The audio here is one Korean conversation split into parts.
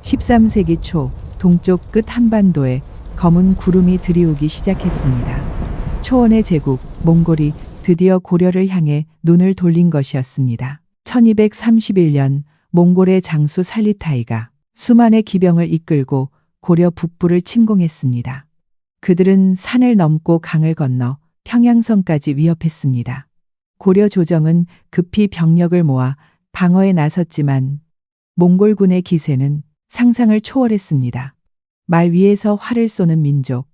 13세기 초 동쪽 끝 한반도에 검은 구름이 들이우기 시작했습니다. 초원의 제국 몽골이 드디어 고려를 향해 눈을 돌린 것이었습니다. 1231년 몽골의 장수 살리타이가 수만의 기병을 이끌고 고려 북부를 침공했습니다. 그들은 산을 넘고 강을 건너 평양성까지 위협했습니다. 고려 조정은 급히 병력을 모아 방어에 나섰지만 몽골군의 기세는 상상을 초월했습니다. 말 위에서 활을 쏘는 민족,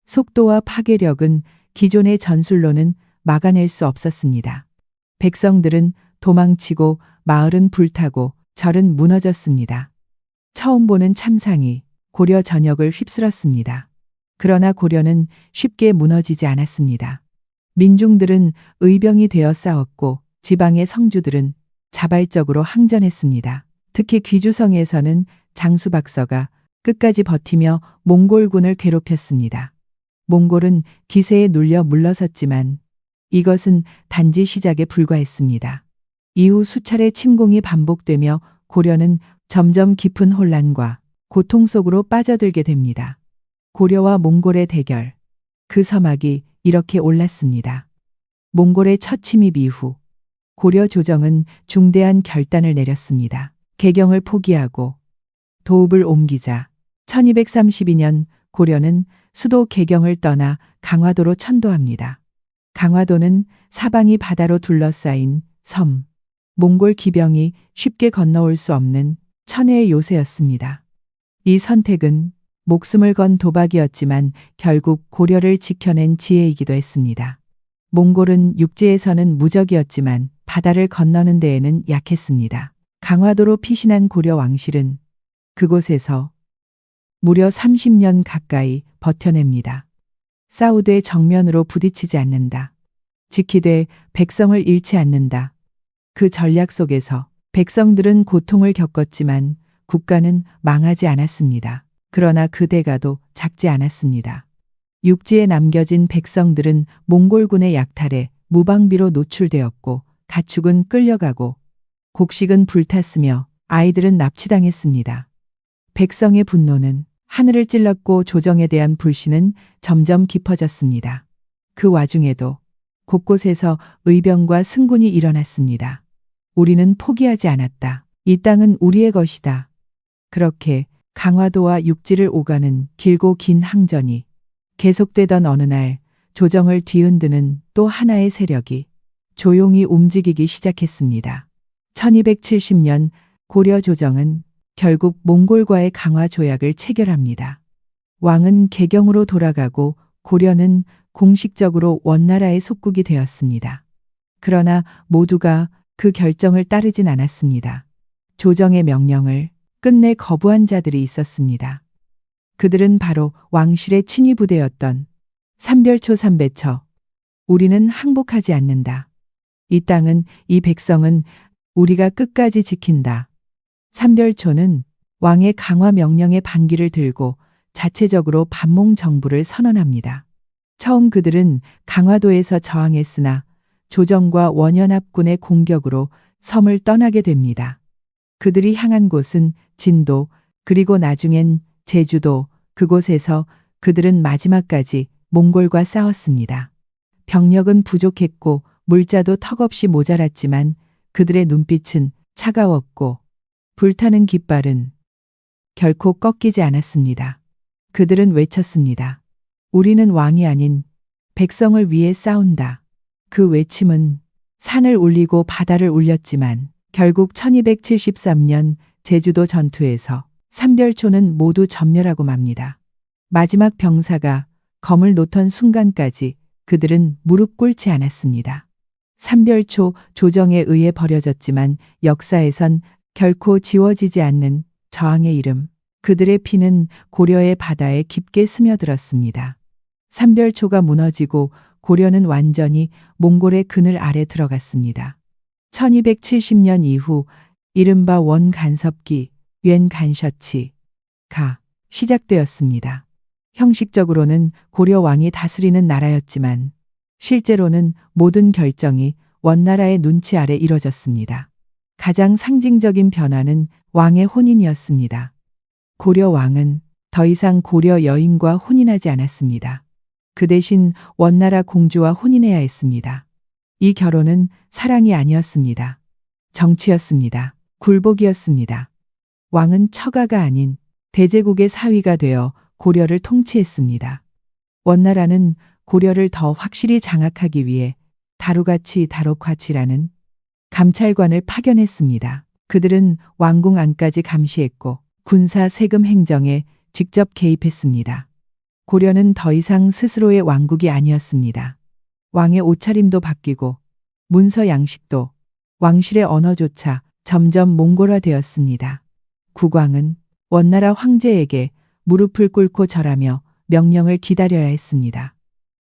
속도와 파괴력은 기존의 전술로는 막아낼 수 없었습니다. 백성들은 도망치고 마을은 불타고 절은 무너졌습니다. 처음 보는 참상이 고려 전역을 휩쓸었습니다. 그러나 고려는 쉽게 무너지지 않았습니다. 민중들은 의병이 되어 싸웠고 지방의 성주들은 자발적으로 항전했습니다. 특히 귀주성에서는 장수박서가 끝까지 버티며 몽골군을 괴롭혔습니다. 몽골은 기세에 눌려 물러섰지만 이것은 단지 시작에 불과했습니다. 이후 수차례 침공이 반복되며 고려는 점점 깊은 혼란과 고통 속으로 빠져들게 됩니다. 고려와 몽골의 대결. 그 서막이 이렇게 올랐습니다. 몽골의 첫 침입 이후 고려 조정은 중대한 결단을 내렸습니다. 개경을 포기하고 도읍을 옮기자 1232년 고려는 수도 개경을 떠나 강화도로 천도합니다. 강화도는 사방이 바다로 둘러싸인 섬, 몽골 기병이 쉽게 건너올 수 없는 천혜의 요새였습니다. 이 선택은 목숨을 건 도박이었지만 결국 고려를 지켜낸 지혜이기도 했습니다. 몽골은 육지에서는 무적이었지만 바다를 건너는 데에는 약했습니다. 강화도로 피신한 고려 왕실은 그곳에서 무려 30년 가까이 버텨냅니다. 싸우되 정면으로 부딪히지 않는다. 지키되 백성을 잃지 않는다. 그 전략 속에서 백성들은 고통을 겪었지만 국가는 망하지 않았습니다. 그러나 그 대가도 작지 않았습니다. 육지에 남겨진 백성들은 몽골군의 약탈에 무방비로 노출되었고 가축은 끌려가고 곡식은 불탔으며 아이들은 납치당했습니다. 백성의 분노는 하늘을 찔렀고 조정에 대한 불신은 점점 깊어졌습니다. 그 와중에도 곳곳에서 의병과 승군이 일어났습니다. 우리는 포기하지 않았다. 이 땅은 우리의 것이다. 그렇게 강화도와 육지를 오가는 길고 긴 항전이 계속되던 어느 날 조정을 뒤흔드는 또 하나의 세력이 조용히 움직이기 시작했습니다. 1270년 고려 조정은 결국 몽골과의 강화 조약을 체결합니다. 왕은 개경으로 돌아가고 고려는 공식적으로 원나라의 속국이 되었습니다. 그러나 모두가 그 결정을 따르진 않았습니다. 조정의 명령을 끝내 거부한 자들이 있었습니다. 그들은 바로 왕실의 친위 부대였던 삼별초 삼배처. 우리는 항복하지 않는다. 이 땅은, 이 백성은 우리가 끝까지 지킨다. 삼별초는 왕의 강화 명령의 반기를 들고 자체적으로 반몽 정부를 선언합니다. 처음 그들은 강화도에서 저항했으나 조정과 원연합군의 공격으로 섬을 떠나게 됩니다. 그들이 향한 곳은 진도, 그리고 나중엔 제주도. 그곳에서 그들은 마지막까지 몽골과 싸웠습니다. 병력은 부족했고 물자도 턱없이 모자랐지만 그들의 눈빛은 차가웠고 불타는 깃발은 결코 꺾이지 않았습니다. 그들은 외쳤습니다. 우리는 왕이 아닌 백성을 위해 싸운다. 그 외침은 산을 울리고 바다를 울렸지만 결국 1273년 제주도 전투에서 삼별초는 모두 전멸하고 맙니다. 마지막 병사가 검을 놓던 순간까지 그들은 무릎 꿇지 않았습니다. 삼별초 조정에 의해 버려졌지만 역사에선 결코 지워지지 않는 저항의 이름, 그들의 피는 고려의 바다에 깊게 스며들었습니다. 삼별초가 무너지고 고려는 완전히 몽골의 그늘 아래 들어갔습니다. 1270년 이후 이른바 원간섭기, 웬간셔치가 시작되었습니다. 형식적으로는 고려 왕이 다스리는 나라였지만 실제로는 모든 결정이 원나라의 눈치 아래 이뤄졌습니다. 가장 상징적인 변화는 왕의 혼인이었습니다. 고려 왕은 더 이상 고려 여인과 혼인하지 않았습니다. 그 대신 원나라 공주와 혼인해야 했습니다. 이 결혼은 사랑이 아니었습니다. 정치였습니다. 굴복이었습니다. 왕은 처가가 아닌 대제국의 사위가 되어 고려를 통치했습니다. 원나라는 고려를 더 확실히 장악하기 위해 다루가치 다록화치라는 감찰관을 파견했습니다. 그들은 왕궁 안까지 감시했고 군사 세금 행정에 직접 개입했습니다. 고려는 더 이상 스스로의 왕국이 아니었습니다. 왕의 옷차림도 바뀌고 문서 양식도 왕실의 언어조차 점점 몽골화되었습니다. 국왕은 원나라 황제에게 무릎을 꿇고 절하며 명령을 기다려야 했습니다.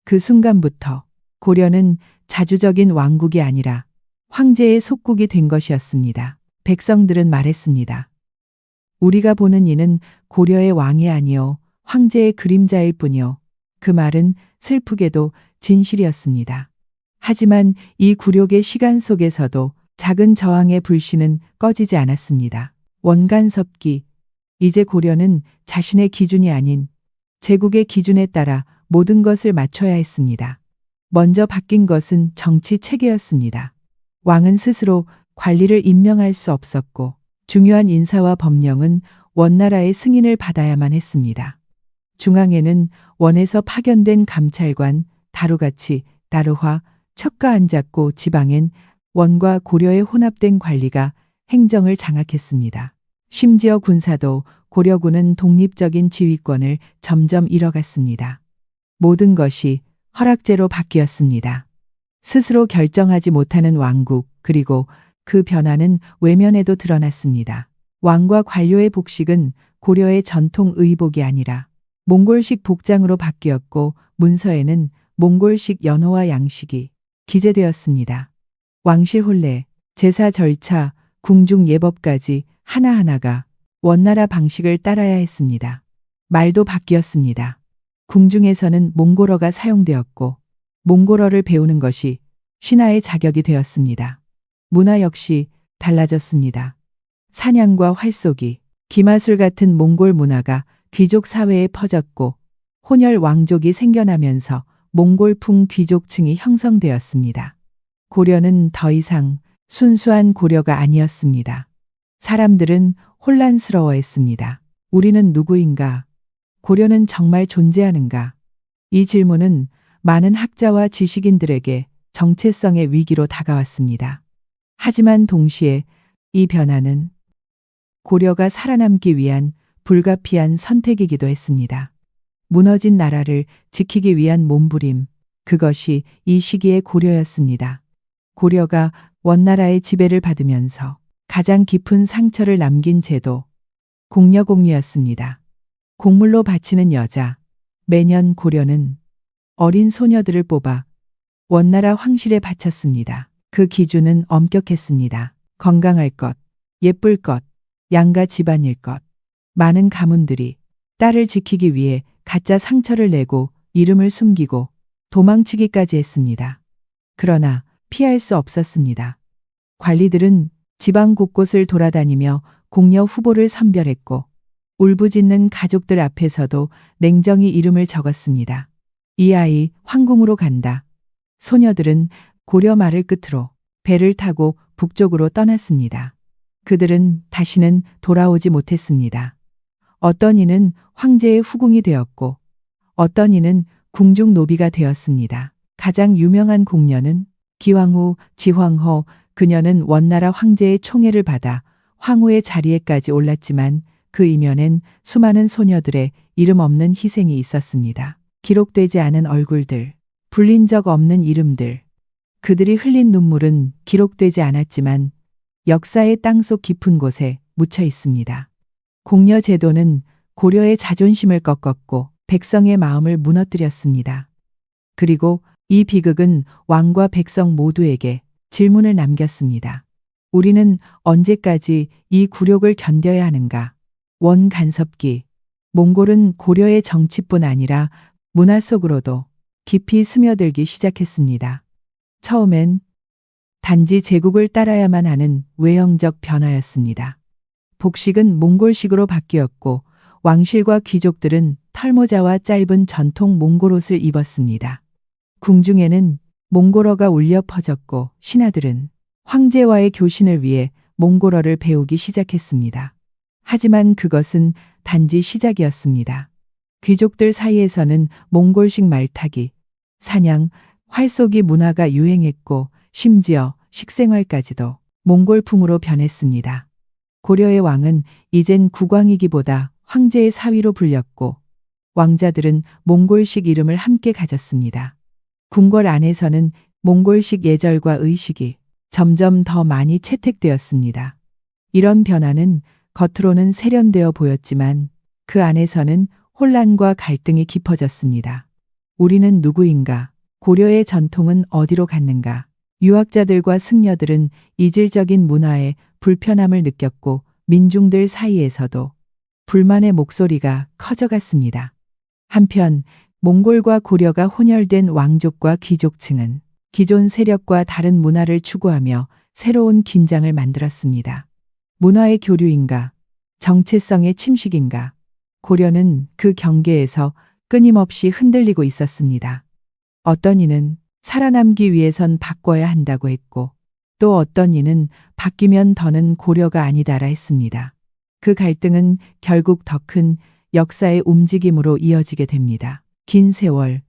그 순간부터 고려는 자주적인 왕국이 아니라 황제의 속국이 된 것이었습니다. 백성들은 말했습니다. 우리가 보는 이는 고려의 왕이 아니요 황제의 그림자일 뿐이요. 그 말은 슬프게도 진실이었습니다. 하지만 이 굴욕의 시간 속에서도 작은 저항의 불씨는 꺼지지 않았습니다. 원간섭기. 이제 고려는 자신의 기준이 아닌 제국의 기준에 따라 모든 것을 맞춰야 했습니다. 먼저 바뀐 것은 정치 체계였습니다. 왕은 스스로 관리를 임명할 수 없었고 중요한 인사와 법령은 원나라의 승인을 받아야만 했습니다. 중앙에는 원에서 파견된 감찰관, 다루가치, 다루화, 척가 앉았고 지방엔 원과 고려의 혼합된 관리가 행정을 장악했습니다. 심지어 군사도 고려군은 독립적인 지휘권을 점점 잃어갔습니다. 모든 것이 허락제로 바뀌었습니다. 스스로 결정하지 못하는 왕국, 그리고 그 변화는 외면에도 드러났습니다. 왕과 관료의 복식은 고려의 전통 의복이 아니라 몽골식 복장으로 바뀌었고 문서에는 몽골식 연호와 양식이 기재되었습니다. 왕실 혼례, 제사 절차, 궁중 예법까지 하나하나가 원나라 방식을 따라야 했습니다. 말도 바뀌었습니다. 궁중에서는 몽골어가 사용되었고 몽골어를 배우는 것이 신하의 자격이 되었습니다. 문화 역시 달라졌습니다. 사냥과 활쏘기, 기마술 같은 몽골 문화가 귀족 사회에 퍼졌고 혼혈 왕족이 생겨나면서 몽골풍 귀족층이 형성되었습니다. 고려는 더 이상 순수한 고려가 아니었습니다. 사람들은 혼란스러워했습니다. 우리는 누구인가? 고려는 정말 존재하는가? 이 질문은 많은 학자와 지식인들에게 정체성의 위기로 다가왔습니다. 하지만 동시에 이 변화는 고려가 살아남기 위한 불가피한 선택이기도 했습니다. 무너진 나라를 지키기 위한 몸부림, 그것이 이 시기의 고려였습니다. 고려가 원나라의 지배를 받으면서 가장 깊은 상처를 남긴 제도, 공녀공리였습니다. 곡물로 바치는 여자, 매년 고려는 어린 소녀들을 뽑아 원나라 황실에 바쳤습니다. 그 기준은 엄격했습니다. 건강할 것, 예쁠 것, 양가 집안일 것. 많은 가문들이 딸을 지키기 위해 가짜 상처를 내고 이름을 숨기고 도망치기까지 했습니다. 그러나 피할 수 없었습니다. 관리들은 지방 곳곳을 돌아다니며 공녀 후보를 선별했고 울부짖는 가족들 앞에서도 냉정히 이름을 적었습니다. 이 아이 황궁으로 간다. 소녀들은 고려 말을 끝으로 배를 타고 북쪽으로 떠났습니다. 그들은 다시는 돌아오지 못했습니다. 어떤 이는 황제의 후궁이 되었고 어떤 이는 궁중 노비가 되었습니다. 가장 유명한 공녀는 기황후, 지황후, 그녀는 원나라 황제의 총애를 받아 황후의 자리에까지 올랐지만 그 이면엔 수많은 소녀들의 이름 없는 희생이 있었습니다. 기록되지 않은 얼굴들, 불린 적 없는 이름들. 그들이 흘린 눈물은 기록되지 않았지만 역사의 땅속 깊은 곳에 묻혀 있습니다. 공녀 제도는 고려의 자존심을 꺾었고 백성의 마음을 무너뜨렸습니다. 그리고 이 비극은 왕과 백성 모두에게 질문을 남겼습니다. 우리는 언제까지 이 굴욕을 견뎌야 하는가? 원간섭기. 몽골은 고려의 정치뿐 아니라 문화 속으로도 깊이 스며들기 시작했습니다. 처음엔 단지 제국을 따라야만 하는 외형적 변화였습니다. 복식은 몽골식으로 바뀌었고 왕실과 귀족들은 털모자와 짧은 전통 몽골 옷을 입었습니다. 궁중에는 몽골어가 울려 퍼졌고 신하들은 황제와의 교신을 위해 몽골어를 배우기 시작했습니다. 하지만 그것은 단지 시작이었습니다. 귀족들 사이에서는 몽골식 말타기, 사냥, 활쏘기 문화가 유행했고 심지어 식생활까지도 몽골풍으로 변했습니다. 고려의 왕은 이젠 국왕이기보다 황제의 사위로 불렸고 왕자들은 몽골식 이름을 함께 가졌습니다. 궁궐 안에서는 몽골식 예절과 의식이 점점 더 많이 채택되었습니다. 이런 변화는 겉으로는 세련되어 보였지만 그 안에서는 혼란과 갈등이 깊어졌습니다. 우리는 누구인가? 고려의 전통은 어디로 갔는가? 유학자들과 승려들은 이질적인 문화에 불편함을 느꼈고 민중들 사이에서도 불만의 목소리가 커져갔습니다. 한편 몽골과 고려가 혼혈된 왕족과 귀족층은 기존 세력과 다른 문화를 추구하며 새로운 긴장을 만들었습니다. 문화의 교류인가? 정체성의 침식인가? 고려는 그 경계에서 끊임없이 흔들리고 있었습니다. 어떤 이는 살아남기 위해선 바꿔야 한다고 했고 또 어떤 이는 바뀌면 더는 고려가 아니다라 했습니다. 그 갈등은 결국 더 큰 역사의 움직임으로 이어지게 됩니다. 긴 세월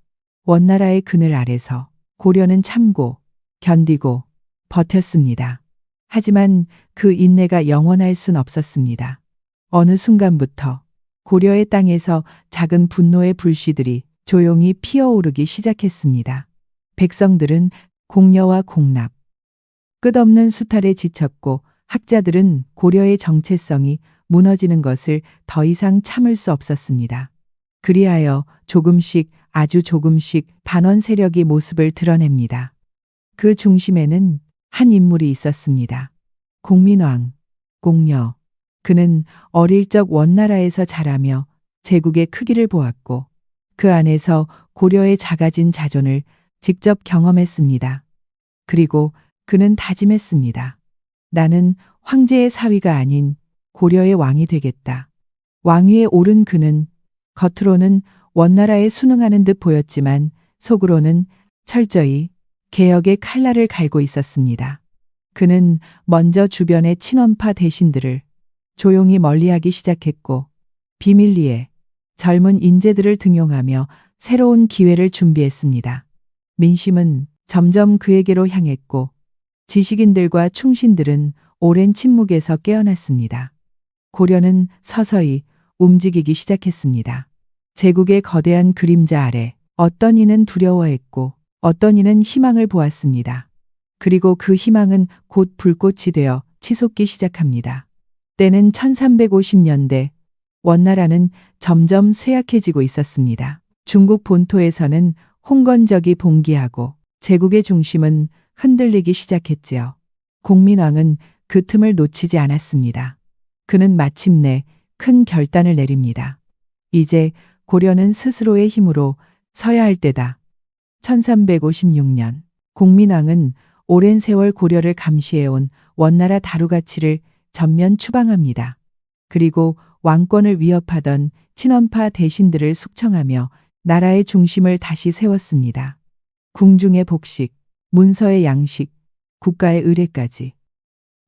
원나라의 그늘 아래서 고려는 참고 견디고 버텼습니다. 하지만 그 인내가 영원할 순 없었습니다. 어느 순간부터 고려의 땅에서 작은 분노의 불씨들이 조용히 피어오르기 시작했습니다. 백성들은 공여와 공납, 끝없는 수탈에 지쳤고 학자들은 고려의 정체성이 무너지는 것을 더 이상 참을 수 없었습니다. 그리하여 조금씩 아주 조금씩 반원 세력이 모습을 드러냅니다. 그 중심에는 한 인물이 있었습니다. 공민왕, 공여. 그는 어릴 적 원나라에서 자라며 제국의 크기를 보았고 그 안에서 고려의 작아진 자존을 직접 경험했습니다. 그리고 그는 다짐했습니다. 나는 황제의 사위가 아닌 고려의 왕이 되겠다. 왕위에 오른 그는 겉으로는 원나라에 순응하는 듯 보였지만 속으로는 철저히 개혁의 칼날을 갈고 있었습니다. 그는 먼저 주변의 친원파 대신들을 조용히 멀리하기 시작했고 비밀리에 젊은 인재들을 등용하며 새로운 기회를 준비했습니다. 민심은 점점 그에게로 향했고 지식인들과 충신들은 오랜 침묵에서 깨어났습니다. 고려는 서서히 움직이기 시작했습니다. 제국의 거대한 그림자 아래 어떤 이는 두려워했고 어떤 이는 희망을 보았습니다. 그리고 그 희망은 곧 불꽃이 되어 치솟기 시작합니다. 때는 1350년대 원나라는 점점 쇠약해지고 있었습니다. 중국 본토에서는 홍건적이 봉기하고 제국의 중심은 흔들리기 시작했지요. 공민왕은 그 틈을 놓치지 않았습니다. 그는 마침내 큰 결단을 내립니다. 이제 고려는 스스로의 힘으로 서야 할 때다. 1356년 공민왕은 오랜 세월 고려를 감시해온 원나라 다루가치를 전면 추방합니다. 그리고 왕권을 위협하던 친원파 대신들을 숙청하며 나라의 중심을 다시 세웠습니다. 궁중의 복식, 문서의 양식, 국가의 의례까지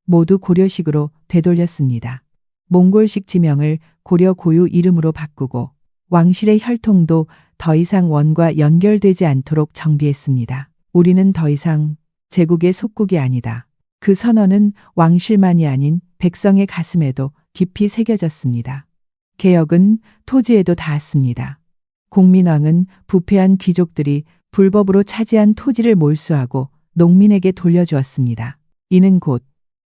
모두 고려식으로 되돌렸습니다. 몽골식 지명을 고려 고유 이름으로 바꾸고 왕실의 혈통도 더 이상 원과 연결되지 않도록 정비했습니다. 우리는 더 이상 제국의 속국이 아니다. 그 선언은 왕실만이 아닌 백성의 가슴에도 깊이 새겨졌습니다. 개혁은 토지에도 닿았습니다. 공민왕은 부패한 귀족들이 불법으로 차지한 토지를 몰수하고 농민에게 돌려주었습니다. 이는 곧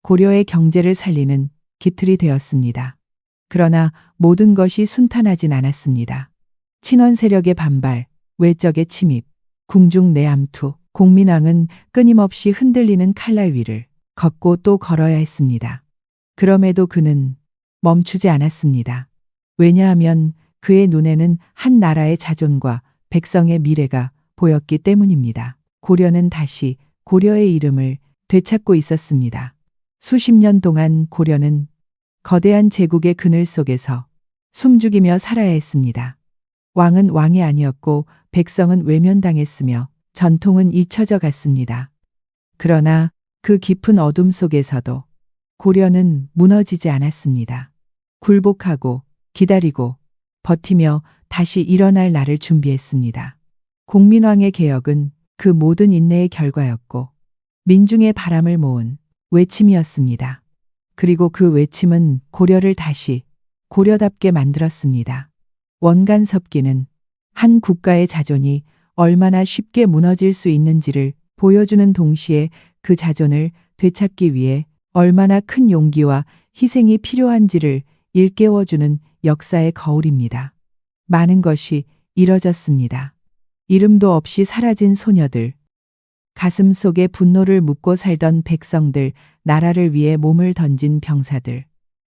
고려의 경제를 살리는 기틀이 되었습니다. 그러나 모든 것이 순탄하진 않았습니다. 친원 세력의 반발, 외적의 침입, 궁중 내암투, 공민왕은 끊임없이 흔들리는 칼날 위를 걷고 또 걸어야 했습니다. 그럼에도 그는 멈추지 않았습니다. 왜냐하면 그의 눈에는 한 나라의 자존과 백성의 미래가 보였기 때문입니다. 고려는 다시 고려의 이름을 되찾고 있었습니다. 수십 년 동안 고려는 거대한 제국의 그늘 속에서 숨죽이며 살아야 했습니다. 왕은 왕이 아니었고 백성은 외면당했으며 전통은 잊혀져 갔습니다. 그러나 그 깊은 어둠 속에서도 고려는 무너지지 않았습니다. 굴복하고 기다리고 버티며 다시 일어날 날을 준비했습니다. 공민왕의 개혁은 그 모든 인내의 결과였고 민중의 바람을 모은 외침이었습니다. 그리고 그 외침은 고려를 다시 고려답게 만들었습니다. 원간섭기는 한 국가의 자존이 얼마나 쉽게 무너질 수 있는지를 보여주는 동시에 그 자존을 되찾기 위해 얼마나 큰 용기와 희생이 필요한지를 일깨워주는 역사의 거울입니다. 많은 것이 이뤄졌습니다. 이름도 없이 사라진 소녀들, 가슴 속에 분노를 묻고 살던 백성들, 나라를 위해 몸을 던진 병사들.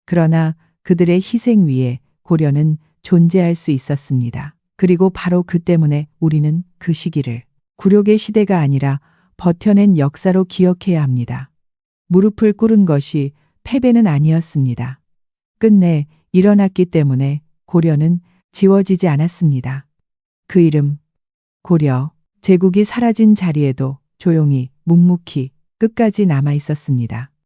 그러나 그들의 희생 위에 고려는 존재할 수 있었습니다. 그리고 바로 그 때문에 우리는 그 시기를 굴욕의 시대가 아니라 버텨낸 역사로 기억해야 합니다. 무릎을 꿇은 것이 패배는 아니었습니다. 끝내 일어났기 때문에 고려는 지워지지 않았습니다. 그 이름, 고려, 제국이 사라진 자리에도 조용히 묵묵히 끝까지 남아 있었습니다.